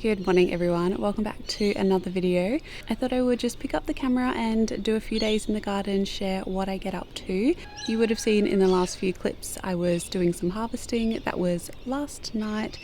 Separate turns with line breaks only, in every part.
Good morning everyone, welcome back to another video. I thought I would just pick up the camera and do a few days in the garden, share what I get up to. You would have seen in the last few clips I was doing some harvesting. That was last night.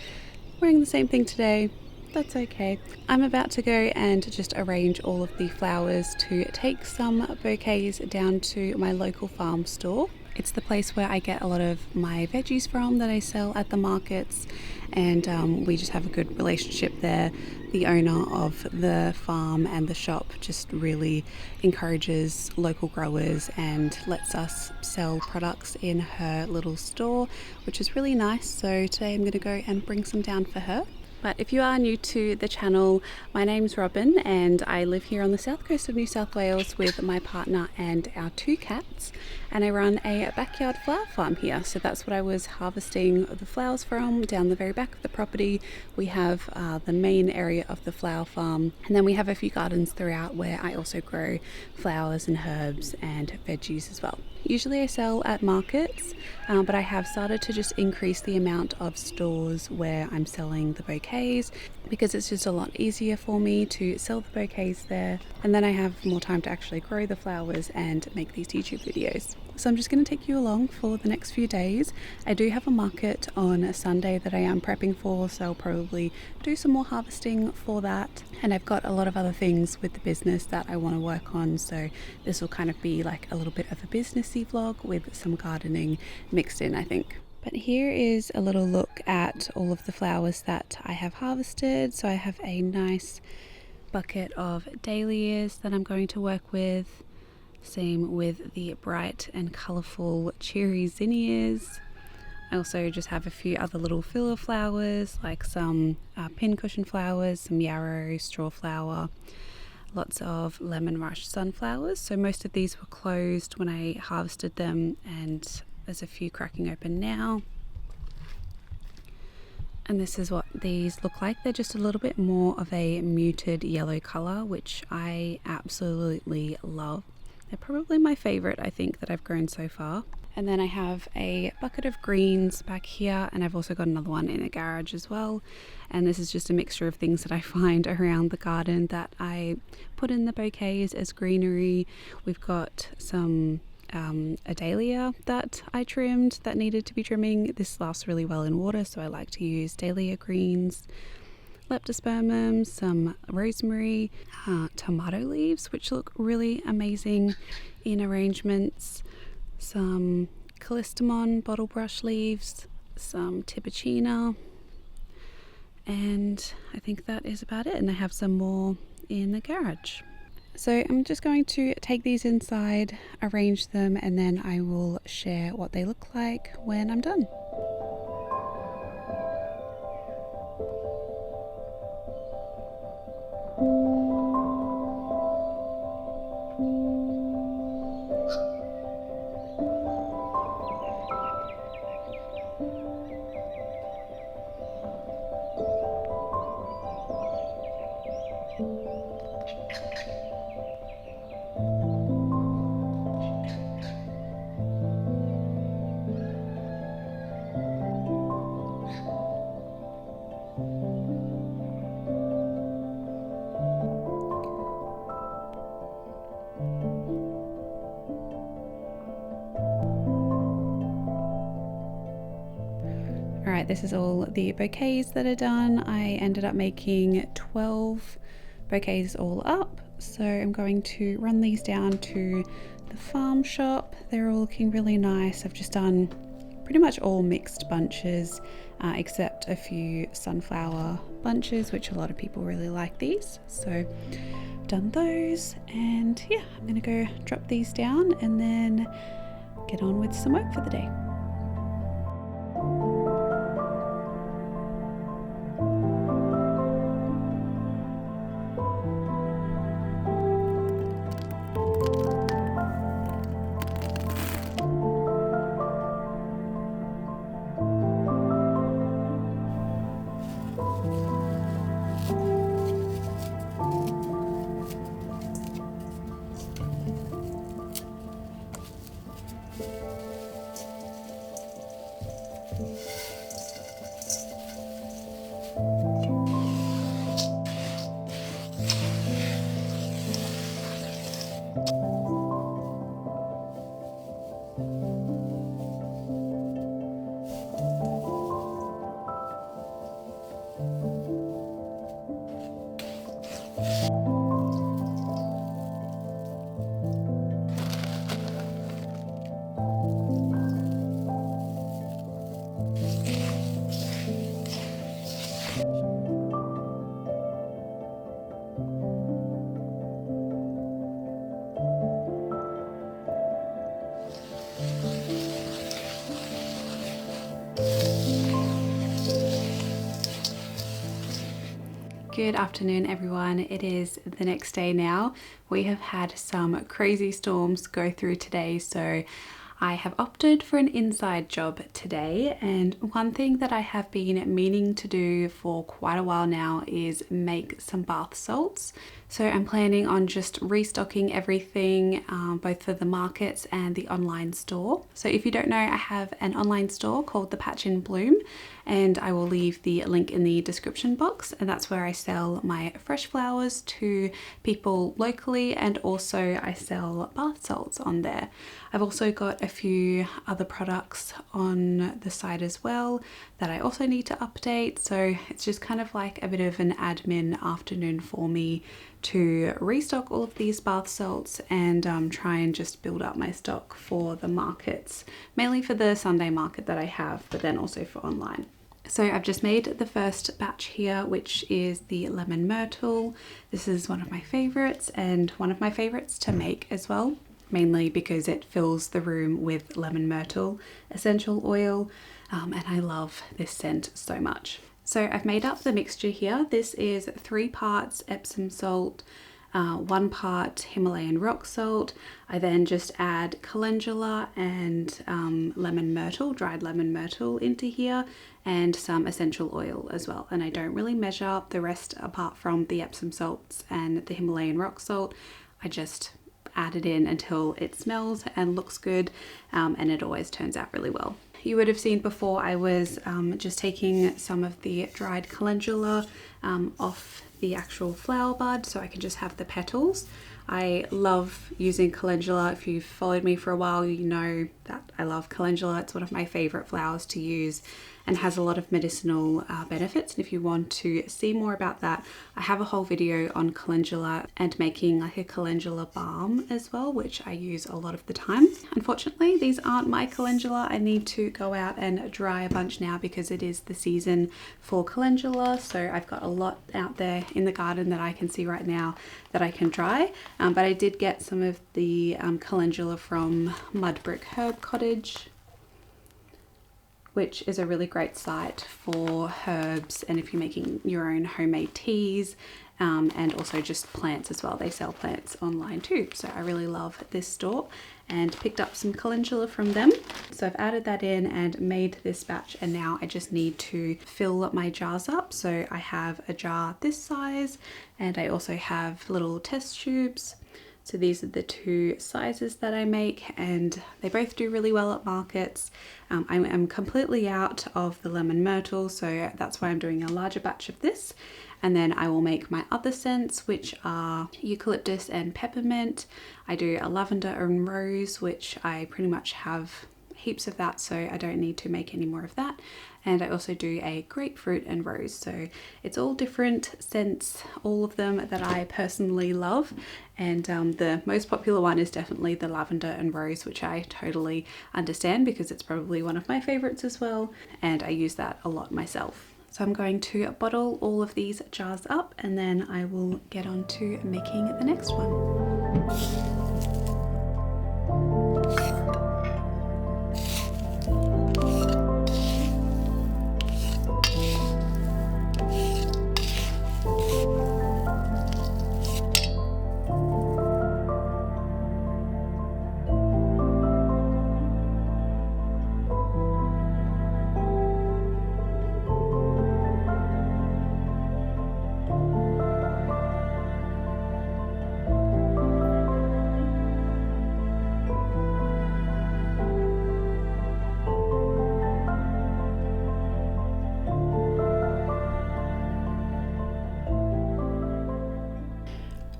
Wearing the same thing today. That's okay. I'm about to go and just arrange all of the flowers to take some bouquets down to my local farm store. It's the place where I get a lot of my veggies from that I sell at the markets, and we just have a good relationship there. The owner of the farm and the shop just really encourages local growers and lets us sell products in her little store, which is really nice. So today I'm going to go and bring some down for her. But if you are new to the channel, my name's Robyn and I live here on the south coast of New South Wales with my partner and our 2 cats, and I run a backyard flower farm here. So that's what I was harvesting the flowers from, down the very back of the property. We have the main area of the flower farm, and then we have a few gardens throughout where I also grow flowers and herbs and veggies as well. Usually I sell at markets, but I have started to just increase the amount of stores where I'm selling the bouquets, because it's just a lot easier for me to sell the bouquets there, and then I have more time to actually grow the flowers and make these YouTube videos. So I'm just going to take you along for the next few days. I do have a market on a Sunday that I am prepping for, so I'll probably do some more harvesting for that. And I've got a lot of other things with the business that I want to work on, so this will kind of be like a little bit of a businessy vlog with some gardening mixed in, I think. But here is a little look at all of the flowers that I have harvested. So I have a nice bucket of dahlias that I'm going to work with. Same with the bright and colourful cherry zinnias. I also just have a few other little filler flowers, like some pincushion flowers, some yarrow, straw flower, lots of lemon rush sunflowers. So most of these were closed when I harvested them, and there's a few cracking open now. And this is what these look like. They're just a little bit more of a muted yellow colour, which I absolutely love. They're probably my favourite, I think, that I've grown so far. And then I have a bucket of greens back here, and I've also got another one in a garage as well. And this is just a mixture of things that I find around the garden that I put in the bouquets as greenery. We've got some a dahlia that I trimmed that needed to be trimming. This lasts really well in water, so I like to use dahlia greens, leptospermum, some rosemary, tomato leaves, which look really amazing in arrangements, some callistemon bottle brush leaves, some tipicina, and I think that is about it. And I have some more in the garage. So I'm just going to take these inside, arrange them, and then I will share what they look like when I'm done. Alright, this is all the bouquets that are done. I ended up making 12 bouquets all up, so I'm going to run these down to the farm shop. They're all looking really nice. I've just done pretty much all mixed bunches, except a few sunflower bunches, which a lot of people really like these. So I've done those, and yeah, I'm gonna go drop these down and then get on with some work for the day. Good afternoon everyone, it is the next day now. We have had some crazy storms go through today, so I have opted for an inside job today, and one thing that I have been meaning to do for quite a while now is make some bath salts. So I'm planning on just restocking everything, both for the markets and the online store. So if you don't know, I have an online store called The Patch in Bloom, and I will leave the link in the description box, and that's where I sell my fresh flowers to people locally, and also I sell bath salts on there. I've also got a few other products on the site as well that I also need to update, so it's just kind of like a bit of an admin afternoon for me to restock all of these bath salts and try and just build up my stock for the markets, mainly for the Sunday market that I have, but then also for online. So I've just made the first batch here, which is the lemon myrtle. This is one of my favorites, and one of my favorites to make as well, mainly because it fills the room with lemon myrtle essential oil, and I love this scent so much. So I've made up the mixture here. This is 3 parts Epsom salt, 1 part Himalayan rock salt. I then just add calendula and lemon myrtle, dried lemon myrtle into here, and some essential oil as well. And I don't really measure the rest apart from the Epsom salts and the Himalayan rock salt. I just add it in until it smells and looks good, and it always turns out really well. You would have seen before I was just taking some of the dried calendula off the actual flower bud so I can just have the petals. I love using calendula. If you've followed me for a while, you know that I love calendula. It's one of my favorite flowers to use and has a lot of medicinal benefits. And if you want to see more about that, I have a whole video on calendula and making like a calendula balm as well, which I use a lot of the time. Unfortunately, these aren't my calendula. I need to go out and dry a bunch now because it is the season for calendula. So I've got a lot out there in the garden that I can see right now that I can dry. But I did get some of the calendula from Mudbrick Herb Cottage, which is a really great site for herbs and if you're making your own homemade teas, and also just plants as well. They sell plants online too. So I really love this store and picked up some calendula from them. So I've added that in and made this batch, and now I just need to fill my jars up. So I have a jar this size, and I also have little test tubes. So these are the 2 sizes that I make, and they both do really well at markets. I'm completely out of the lemon myrtle, so that's why I'm doing a larger batch of this. And then I will make my other scents, which are eucalyptus and peppermint. I do a lavender and rose, which I pretty much have heaps of that, so I don't need to make any more of that. And I also do a grapefruit and rose, so it's all different scents, all of them that I personally love. And the most popular one is definitely the lavender and rose, which I totally understand because it's probably one of my favorites as well, and I use that a lot myself. So I'm going to bottle all of these jars up, and then I will get on to making the next one.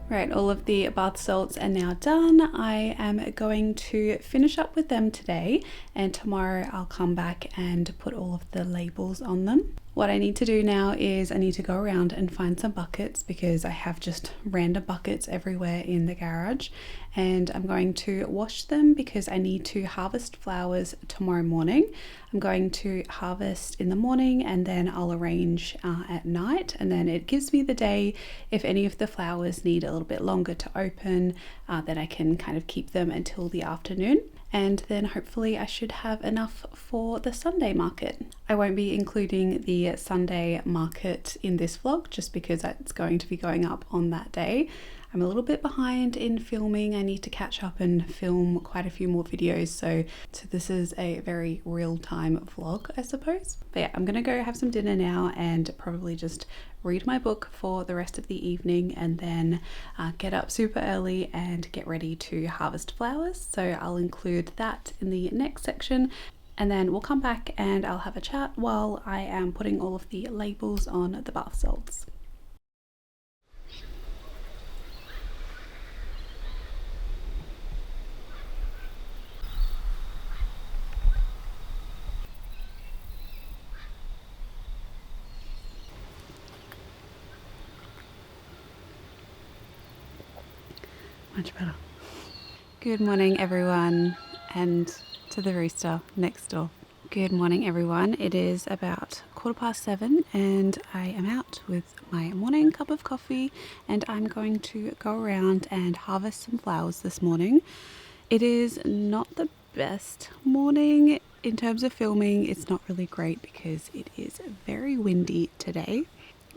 Right, all of the bath salts are now done. I am going to finish up with them today, and tomorrow I'll come back and put all of the labels on them. What I need to do now is I need to go around and find some buckets because I have just random buckets everywhere in the garage, and I'm going to wash them because I need to harvest flowers tomorrow morning. I'm going to harvest in the morning and then I'll arrange at night, and then it gives me the day. If any of the flowers need a little bit longer to open, then I can kind of keep them until the afternoon. and then hopefully I should have enough for the Sunday market. I won't be including the Sunday market in this vlog just because it's going to be going up on that day. I'm a little bit behind in filming. I need to catch up and film quite a few more videos, so this is a very real-time vlog, I suppose. But yeah, I'm gonna go have some dinner now and probably just read my book for the rest of the evening, and then get up super early and get ready to harvest flowers. So I'll include that in the next section, and then we'll come back and I'll have a chat while I am putting all of the labels on the bath salts. Much better. Good morning everyone, and to the rooster next door. Good morning everyone. It is about 7:15 and I am out with my morning cup of coffee, and I'm going to go around and harvest some flowers this morning. It is not the best morning in terms of filming. It's not really great because it is very windy today.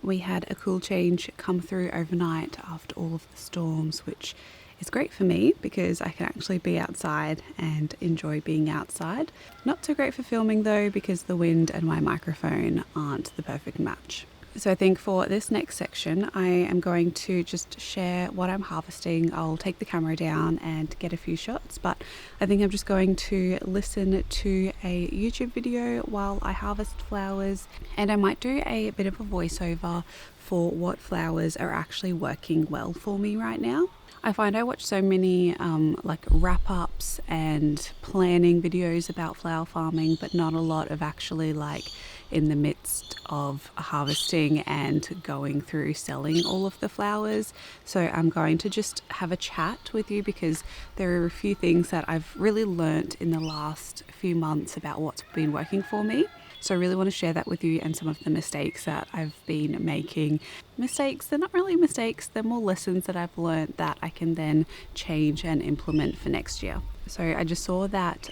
We had a cool change come through overnight after all of the storms, which is great for me because I can actually be outside and enjoy being outside. Not so great for filming though, because the wind and my microphone aren't the perfect match. So I think for this next section, I am going to just share what I'm harvesting. I'll take the camera down and get a few shots, but I think I'm just going to listen to a YouTube video while I harvest flowers, and I might do a bit of a voiceover for what flowers are actually working well for me right now. I find I watch so many like wrap-ups and planning videos about flower farming, but not a lot of actually like in the midst of harvesting and going through selling all of the flowers. So I'm going to just have a chat with you because there are a few things that I've really learnt in the last few months about what's been working for me. So I really want to share that with you, and some of the mistakes that I've been making. Mistakes, they're not really mistakes, they're more lessons that I've learned that I can then change and implement for next year. So I just saw that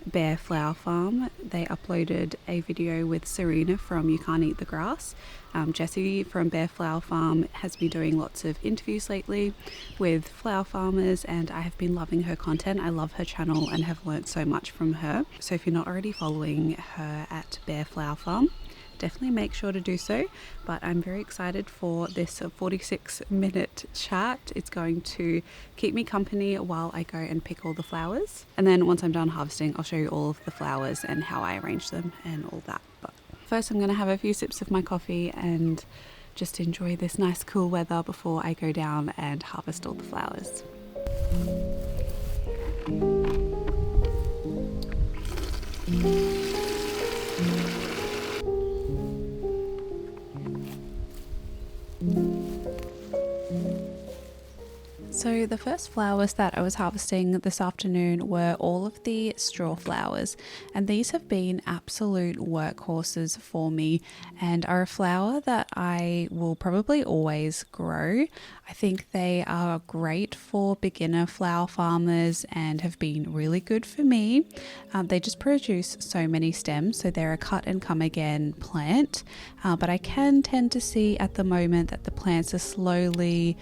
Bear Flower Farm, they uploaded a video with Serena from You Can't Eat the Grass. Jessie from Bear Flower Farm has been doing lots of interviews lately with flower farmers, and I have been loving her content. I love her channel and have learnt so much from her. So if you're not already following her at Bear Flower Farm, definitely make sure to do so. But I'm very excited for this 46-minute chat. It's going to keep me company while I go and pick all the flowers, and then once I'm done harvesting, I'll show you all of the flowers and how I arrange them and all that. But first I'm going to have a few sips of my coffee and just enjoy this nice cool weather before I go down and harvest all the flowers. So the first flowers that I was harvesting this afternoon were all of the straw flowers, and these have been absolute workhorses for me and are a flower that I will probably always grow. I think they are great for beginner flower farmers and have been really good for me. They just produce so many stems, so they're a cut and come again plant, but I can tend to see at the moment that the plants are slowly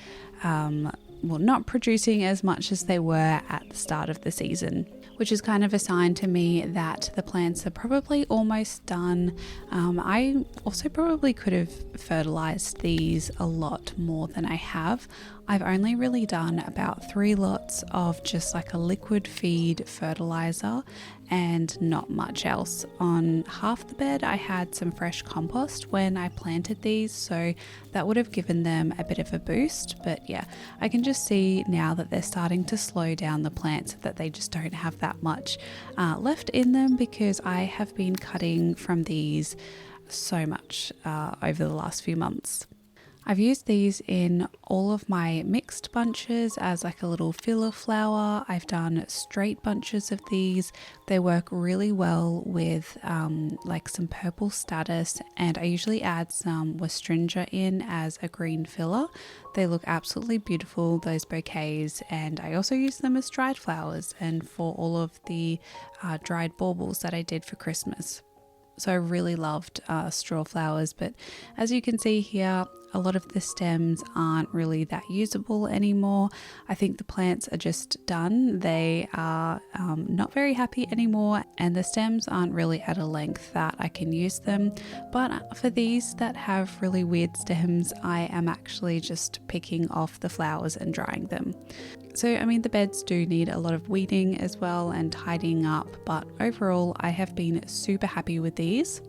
not producing as much as they were at the start of the season, which is kind of a sign to me that the plants are probably almost done. I also probably could have fertilized these a lot more than I have. I've only really done about 3 lots of just like a liquid feed fertilizer and not much else. On half the bed I had some fresh compost when I planted these, so that would have given them a bit of a boost. But yeah, I can just see now that they're starting to slow down the plants, that they just don't have that much left in them, because I have been cutting from these so much over the last few months. I've used these in all of my mixed bunches as like a little filler flower. I've done straight bunches of these. They work really well with like some purple status, and I usually add some Westringia in as a green filler. They look absolutely beautiful, those bouquets, and I also use them as dried flowers and for all of the dried baubles that I did for Christmas. So I really loved straw flowers, but as you can see here, a lot of the stems aren't really that usable anymore. I think the plants are just done. They are not very happy anymore, and the stems aren't really at a length that I can use them. But for these that have really weird stems, I am actually just picking off the flowers and drying them. So, I mean, the beds do need a lot of weeding as well and tidying up, but overall I have been super happy with these.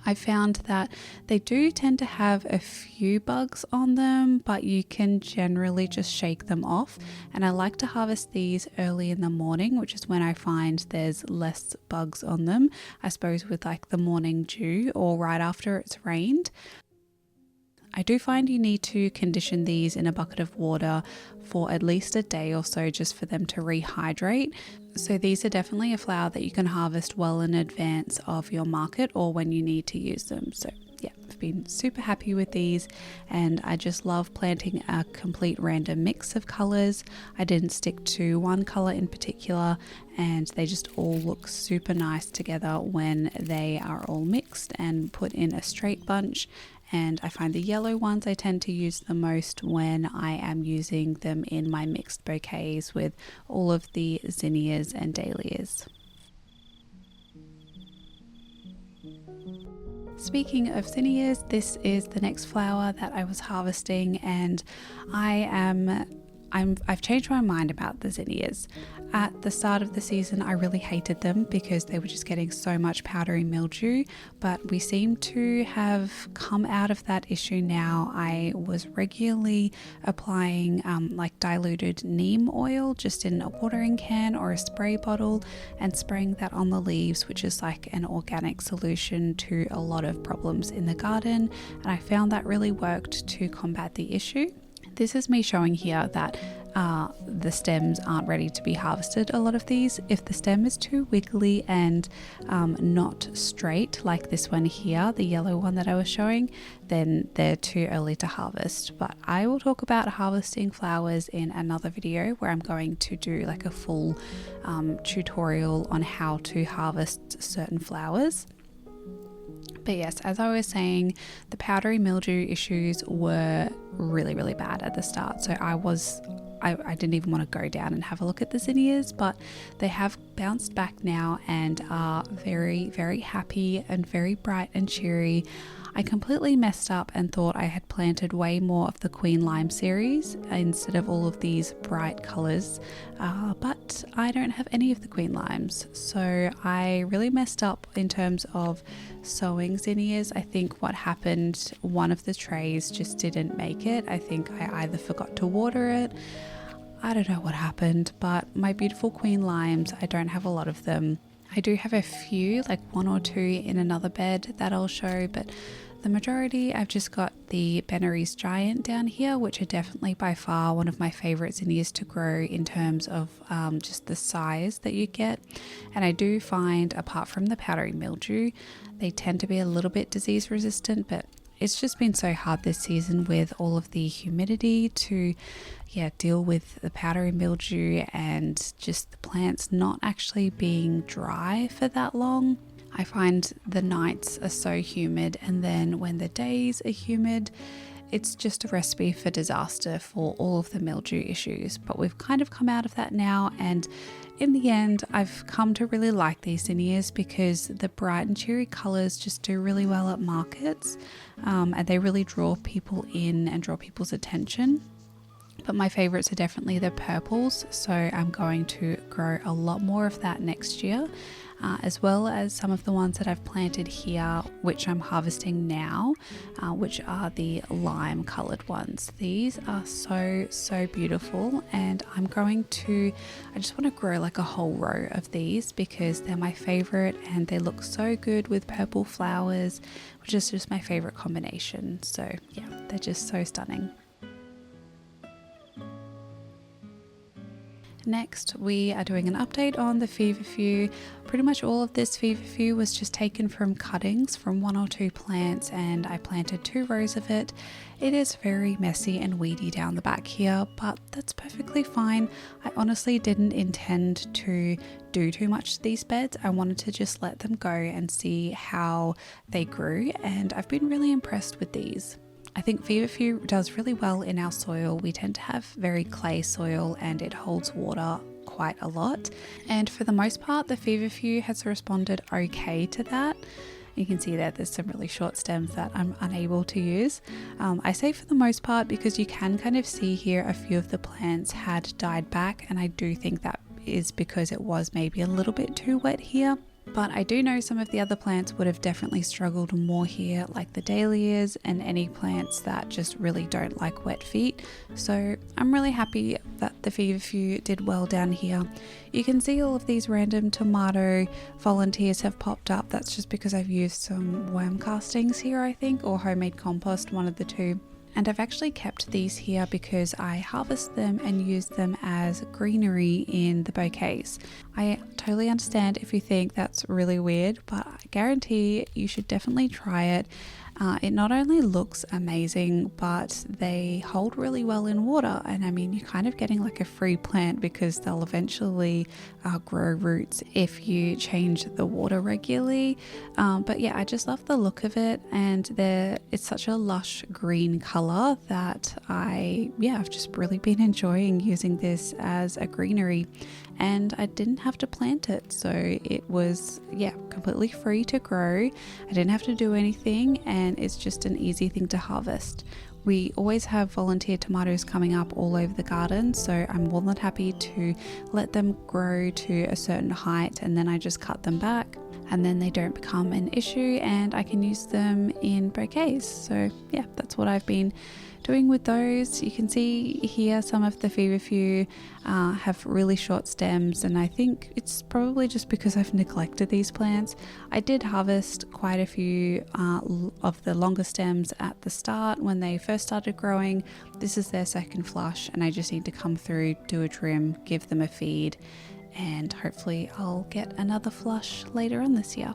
I found that they do tend to have a few bugs on them, but you can generally just shake them off. And I like to harvest these early in the morning, which is when I find there's less bugs on them, I suppose with like the morning dew or right after it's rained. I do find you need to condition these in a bucket of water for at least a day or so just for them to rehydrate. So these are definitely a flower that you can harvest well in advance of your market or when you need to use them. So yeah, I've been super happy with these, and I just love planting a complete random mix of colors. I didn't stick to one color in particular, and they just all look super nice together when they are all mixed and put in a straight bunch. And I find the yellow ones I tend to use the most when I am using them in my mixed bouquets with all of the zinnias and dahlias. Speaking of zinnias, this is the next flower that I was harvesting, and I've changed my mind about the zinnias. At the start of the season, I really hated them because they were just getting so much powdery mildew, but we seem to have come out of that issue now. I was regularly applying like diluted neem oil just in a watering can or a spray bottle and spraying that on the leaves, which is like an organic solution to a lot of problems in the garden, and I found that really worked to combat the issue. This is me showing here that the stems aren't ready to be harvested, a lot of these. If the stem is too wiggly and not straight like this one here, the yellow one that I was showing, then they're too early to harvest. But I will talk about harvesting flowers in another video where I'm going to do like a full tutorial on how to harvest certain flowers. But yes, as I was saying, the powdery mildew issues were really, really bad at the start. So I didn't even want to go down and have a look at the zinnias, but they have bounced back now and are very, very happy and very bright and cheery. I completely messed up and thought I had planted way more of the Queen Lime series instead of all of these bright colours, but I don't have any of the Queen Limes, so I really messed up in terms of sowing zinnias. I think what happened, one of the trays just didn't make it. I think I either forgot to water it, I don't know what happened, but my beautiful Queen Limes, I don't have a lot of them. I do have a few, like one or two in another bed that I'll show, but the majority I've just got the Benary's Giant down here, which are definitely by far one of my favourite zinnias to grow in terms of just the size that you get. And I do find, apart from the powdery mildew, they tend to be a little bit disease resistant, but it's just been so hard this season with all of the humidity to deal with the powdery mildew and just the plants not actually being dry for that long. I find the nights are so humid, and then when the days are humid, it's just a recipe for disaster for all of the mildew issues. But we've kind of come out of that now, and in the end I've come to really like these zinnias because the bright and cheery colours just do really well at markets, and they really draw people in and draw people's attention. But my favourites are definitely the purples, so I'm going to grow a lot more of that next year. as well as some of the ones that I've planted here, which I'm harvesting now, which are the lime colored ones. These are so beautiful, and I just want to grow like a whole row of these because they're my favorite and they look so good with purple flowers, which is just my favorite combination. So yeah, they're just so stunning. Next, we are doing an update on the feverfew. Pretty much all of this feverfew was just taken from cuttings from 1 or 2 plants, and I planted 2 rows of it. It is very messy and weedy down the back here, but that's perfectly fine. I honestly didn't intend to do too much to these beds. I wanted to just let them go and see how they grew, and I've been really impressed with these. I think feverfew does really well in our soil. We tend to have very clay soil and it holds water quite a lot. And for the most part, the feverfew has responded okay to that. You can see that there's some really short stems that I'm unable to use. I say for the most part because you can kind of see here a few of the plants had died back, and I do think that is because it was maybe a little bit too wet here. But I do know some of the other plants would have definitely struggled more here, like the dahlias and any plants that just really don't like wet feet. So I'm really happy that the feverfew did well down here. You can see all of these random tomato volunteers have popped up. That's just because I've used some worm castings here, I think, or homemade compost, one of the two. And I've actually kept these here because I harvest them and use them as greenery in the bouquets. I totally understand if you think that's really weird, but I guarantee you should definitely try it. It not only looks amazing, but they hold really well in water. And I mean, you're kind of getting like a free plant because they'll eventually grow roots if you change the water regularly. But yeah, I just love the look of it, and it's such a lush green color that I've just really been enjoying using this as a greenery. And I didn't have to plant it, so it was completely free to grow. I didn't have to do anything, and it's just an easy thing to harvest. We always have volunteer tomatoes coming up all over the garden, so I'm more than happy to let them grow to a certain height, and then I just cut them back, and then they don't become an issue, and I can use them in bouquets. So yeah, that's what I've been doing with those. You can see here some of the feverfew have really short stems, and I think it's probably just because I've neglected these plants. I did harvest quite a few of the longer stems at the start when they first started growing. This is their second flush, and I just need to come through, do a trim, give them a feed, and hopefully I'll get another flush later on this year.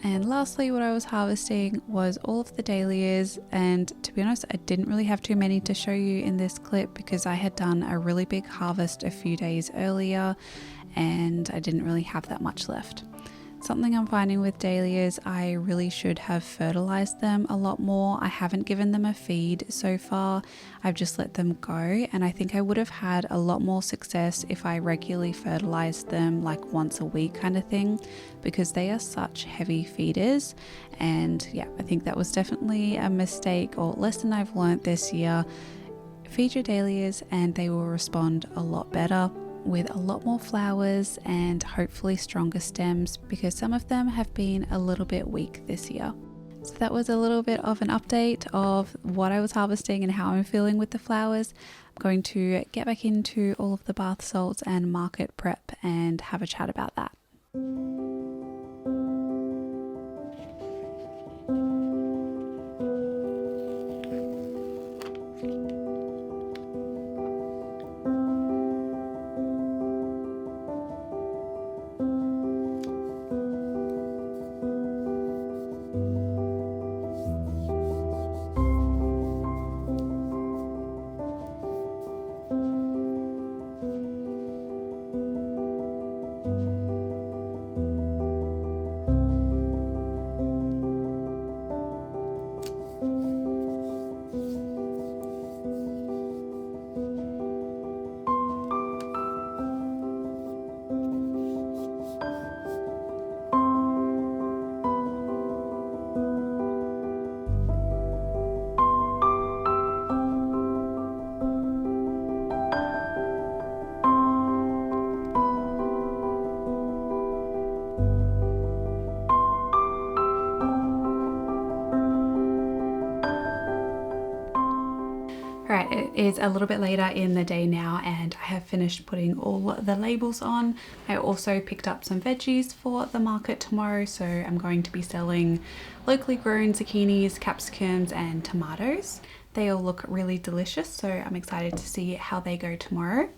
And lastly, what I was harvesting was all of the dahlias, and to be honest, I didn't really have too many to show you in this clip because I had done a really big harvest a few days earlier and I didn't really have that much left. Something I'm finding with dahlias, I really should have fertilized them a lot more. I haven't given them a feed so far. I've just let them go, and I think I would have had a lot more success if I regularly fertilized them like once a week kind of thing, because they are such heavy feeders. And yeah, I think that was definitely a mistake or lesson I've learned this year. Feed your dahlias and they will respond a lot better, with a lot more flowers and hopefully stronger stems, because some of them have been a little bit weak this year. So that was a little bit of an update of what I was harvesting and how I'm feeling with the flowers. I'm going to get back into all of the bath salts and market prep and have a chat about that. Right, it is a little bit later in the day now and I have finished putting all the labels on. I also picked up some veggies for the market tomorrow, so I'm going to be selling locally grown zucchinis, capsicums and tomatoes. They all look really delicious, so I'm excited to see how they go tomorrow.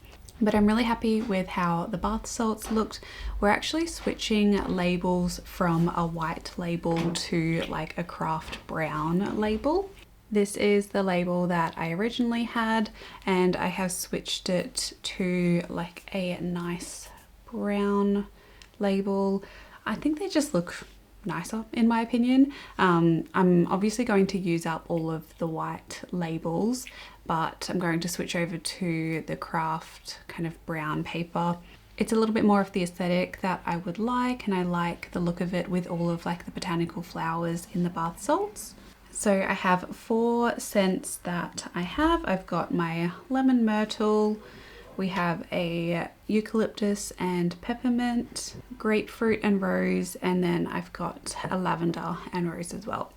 But I'm really happy with how the bath salts looked. We're actually switching labels from a white label to like a craft brown label. This is the label that I originally had and I have switched it to like a nice brown label. I think they just look nicer in my opinion. I'm obviously going to use up all of the white labels, but I'm going to switch over to the craft kind of brown paper. It's a little bit more of the aesthetic that I would like, and I like the look of it with all of like the botanical flowers in the bath salts. So I have 4 scents that I have. I've got my lemon myrtle, we have a eucalyptus and peppermint, grapefruit and rose, and then I've got a lavender and rose as well.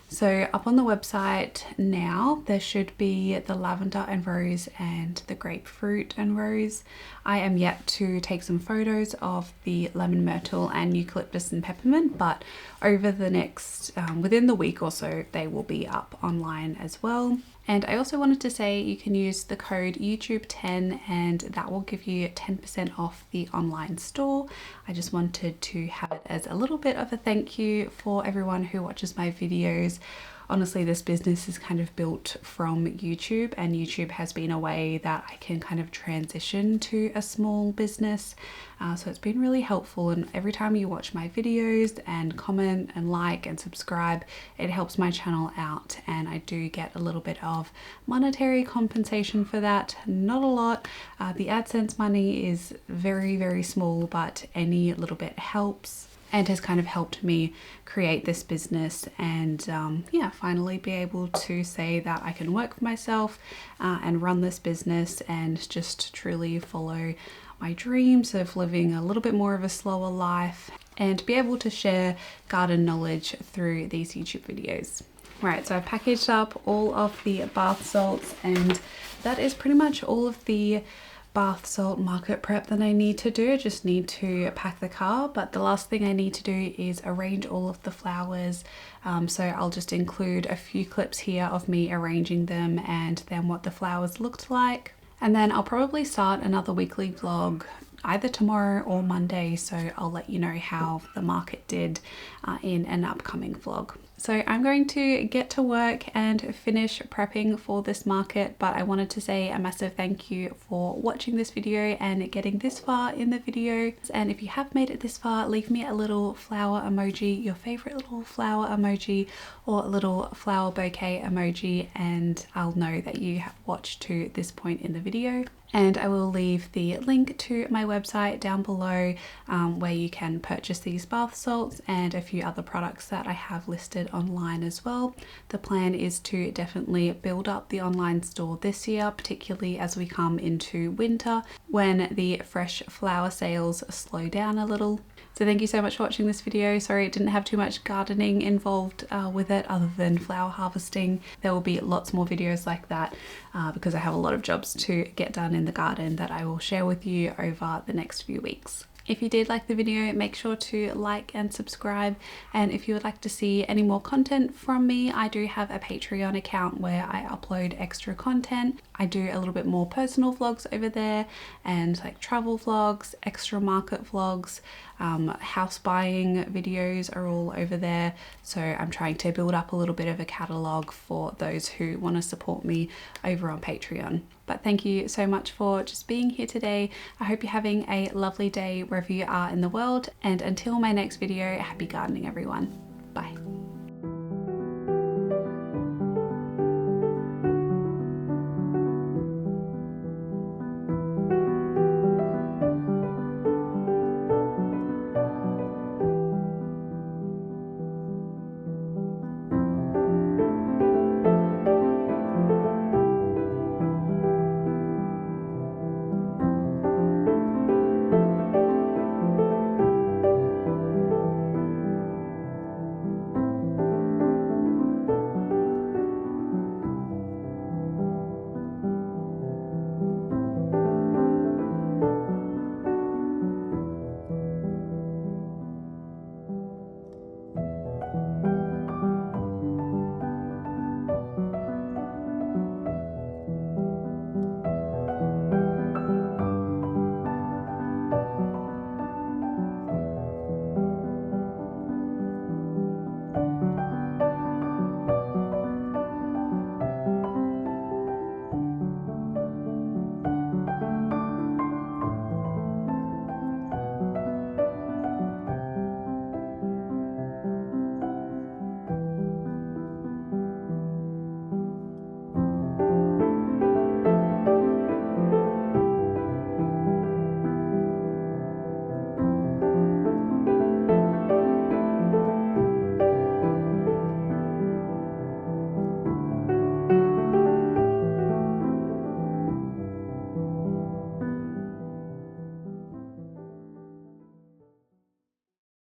So up on the website now, there should be the lavender and rose and the grapefruit and rose. I am yet to take some photos of the lemon myrtle and eucalyptus and peppermint, but over the next, within the week or so, they will be up online as well. And I also wanted to say you can use the code YouTube10 and that will give you 10% off the online store. I just wanted to have it as a little bit of a thank you for everyone who watches my videos. Honestly, this business is kind of built from YouTube, and YouTube has been a way that I can kind of transition to a small business. So it's been really helpful, and every time you watch my videos and comment and like and subscribe, it helps my channel out, and I do get a little bit of monetary compensation for that. Not a lot. The AdSense money is very, very small, but any little bit helps and has kind of helped me create this business and yeah, finally be able to say that I can work for myself and run this business and just truly follow my dreams of living a little bit more of a slower life and be able to share garden knowledge through these YouTube videos. Right, so I've packaged up all of the bath salts and that is pretty much all of the bath salt market prep that I need to do. I just need to pack the car, but the last thing I need to do is arrange all of the flowers. So I'll just include a few clips here of me arranging them and then what the flowers looked like. And then I'll probably start another weekly vlog either tomorrow or Monday, so I'll let you know how the market did in an upcoming vlog. So I'm going to get to work and finish prepping for this market, but I wanted to say a massive thank you for watching this video and getting this far in the video. And if you have made it this far, leave me a little flower emoji, your favorite little flower emoji, or a little flower bouquet emoji, and I'll know that you have watched to this point in the video. And I will leave the link to my website down below where you can purchase these bath salts and a few other products that I have listed online as well. The plan is to definitely build up the online store this year, particularly as we come into winter when the fresh flower sales slow down a little. So thank you so much for watching this video. Sorry it didn't have too much gardening involved with it other than flower harvesting. There will be lots more videos like that because I have a lot of jobs to get done in the garden that I will share with you over the next few weeks. If you did like the video, make sure to like and subscribe, and if you would like to see any more content from me, I do have a Patreon account where I upload extra content. I do a little bit more personal vlogs over there and like travel vlogs, extra market vlogs, house buying videos are all over there. So I'm trying to build up a little bit of a catalogue for those who want to support me over on Patreon. But thank you so much for just being here today. I hope you're having a lovely day wherever you are in the world. And until my next video, happy gardening everyone. Bye.